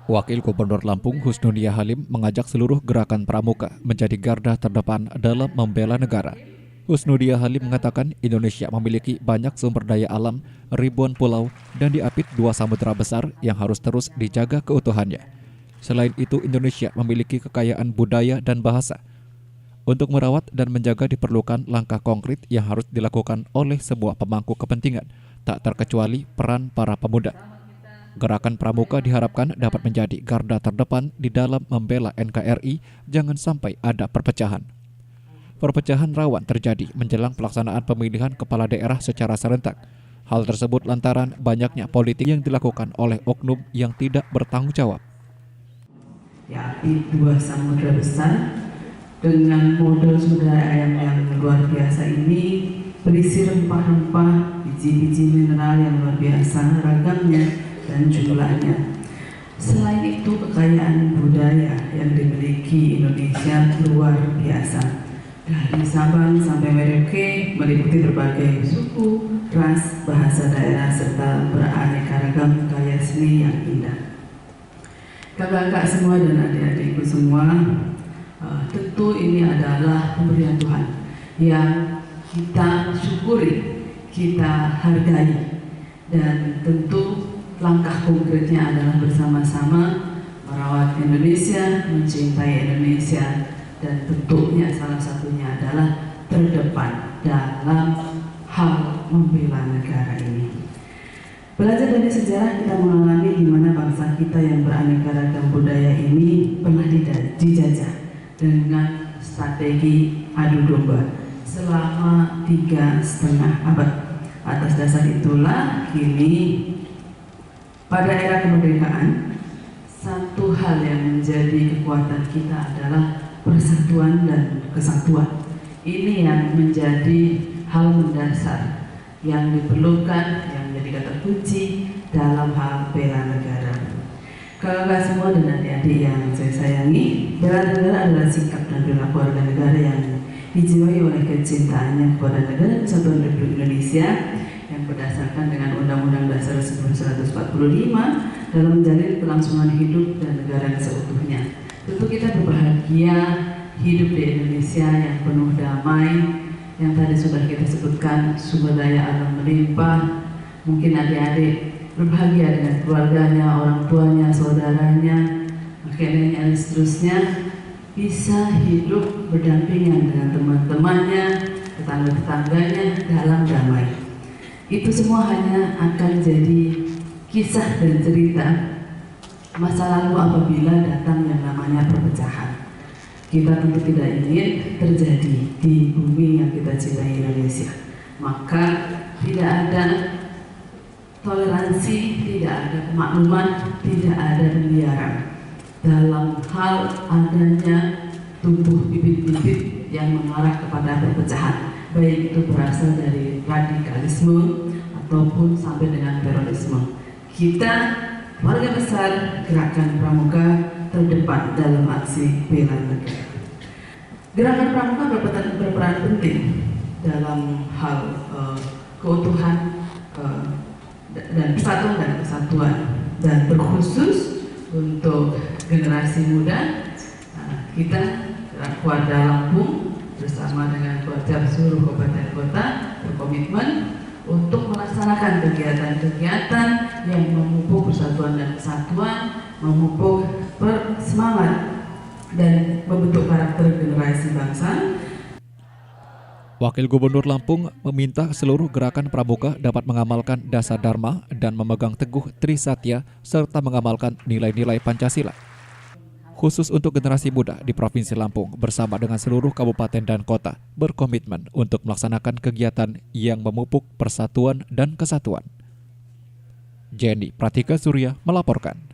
Wakil Gubernur Lampung Husnudia Halim mengajak seluruh gerakan pramuka menjadi garda terdepan dalam membela negara. Husnudia Halim mengatakan Indonesia memiliki banyak sumber daya alam, ribuan pulau, dan diapit dua samudera besar yang harus terus dijaga keutuhannya. Selain itu, Indonesia memiliki kekayaan budaya dan bahasa. Untuk merawat dan menjaga diperlukan langkah konkret yang harus dilakukan oleh semua pemangku kepentingan, tak terkecuali peran para pemuda. Gerakan pramuka diharapkan dapat menjadi garda terdepan di dalam membela NKRI, jangan sampai ada perpecahan. Perpecahan rawan terjadi menjelang pelaksanaan pemilihan kepala daerah secara serentak. Hal tersebut lantaran banyaknya politik yang dilakukan oleh oknum yang tidak bertanggung jawab. Yakni dua samudera besar dengan model sumber daya yang luar biasa ini berisi rempah-rempah, biji-biji mineral yang luar biasa ragamnya dan jumlahnya. Selain itu, kekayaan budaya yang dimiliki Indonesia luar biasa. Dari Sabang sampai Merauke meliputi berbagai suku, ras, bahasa daerah serta beraneka ragam karya seni yang indah. Kakak-kakak semua dan adik-adikku semua, tentu ini adalah pemberian Tuhan yang kita syukuri, kita hargai, dan tentu langkah konkretnya adalah bersama-sama merawat Indonesia, mencintai Indonesia, dan tentunya salah satunya adalah terdepan dalam hal membela negara ini. Belajar dari sejarah kita mengalami di mana bangsa kita yang beraneka ragam budaya ini pernah dijajah dengan strategi adu domba selama 3,5 abad. Atas dasar itulah kini pada era kemerdekaan, satu hal yang menjadi kekuatan kita adalah persatuan dan kesatuan. Ini yang menjadi hal mendasar yang diperlukan, yang menjadi kata kunci dalam hal bela negara. Kakak semua dan adik-adik yang saya sayangi, bela negara adalah sikap dan perilaku warga negara yang dijiwai oleh kecintaannya kepada negara Kesatuan Republik Indonesia yang berdasarkan dengan Undang-Undang Dasar 1945 dalam menjalin kelangsungan hidup dan negara seutuhnya. Tentu kita berbahagia hidup di Indonesia yang penuh damai, yang tadi sudah kita sebutkan sumber daya alam melimpah. Mungkin adik-adik berbahagia dengan keluarganya, orang tuanya, saudaranya, akhirnya dan seterusnya bisa hidup berdampingan dengan teman-temannya, tetangga-tetangganya dalam damai. Itu semua hanya akan jadi kisah dan cerita masa lalu apabila datang yang namanya perpecahan. Kita tentu tidak ingin terjadi di bumi yang kita cintai Indonesia. Maka tidak ada toleransi, tidak ada kemakluman, tidak ada pembiaran dalam hal adanya tumbuh bibit-bibit yang mengarah kepada perpecahan, baik itu berasal dari radikalisme ataupun sampai dengan terorisme. Kita warga besar gerakan pramuka terdepan dalam aksi bela negara. Gerakan pramuka berperan penting dalam hal keutuhan dan persatuan dan kesatuan, dan terkhusus untuk generasi muda. Kita Warga Lampung bersama dengan seluruh kabupaten kota berkomitmen untuk melaksanakan kegiatan-kegiatan yang memupuk persatuan dan kesatuan, memupuk semangat dan membentuk karakter generasi bangsa. Wakil Gubernur Lampung meminta seluruh gerakan pramuka dapat mengamalkan dasar dharma dan memegang teguh Trisatya serta mengamalkan nilai-nilai Pancasila. Khusus untuk generasi muda di Provinsi Lampung bersama dengan seluruh kabupaten dan kota berkomitmen untuk melaksanakan kegiatan yang memupuk persatuan dan kesatuan. Jenny Pratika Surya melaporkan.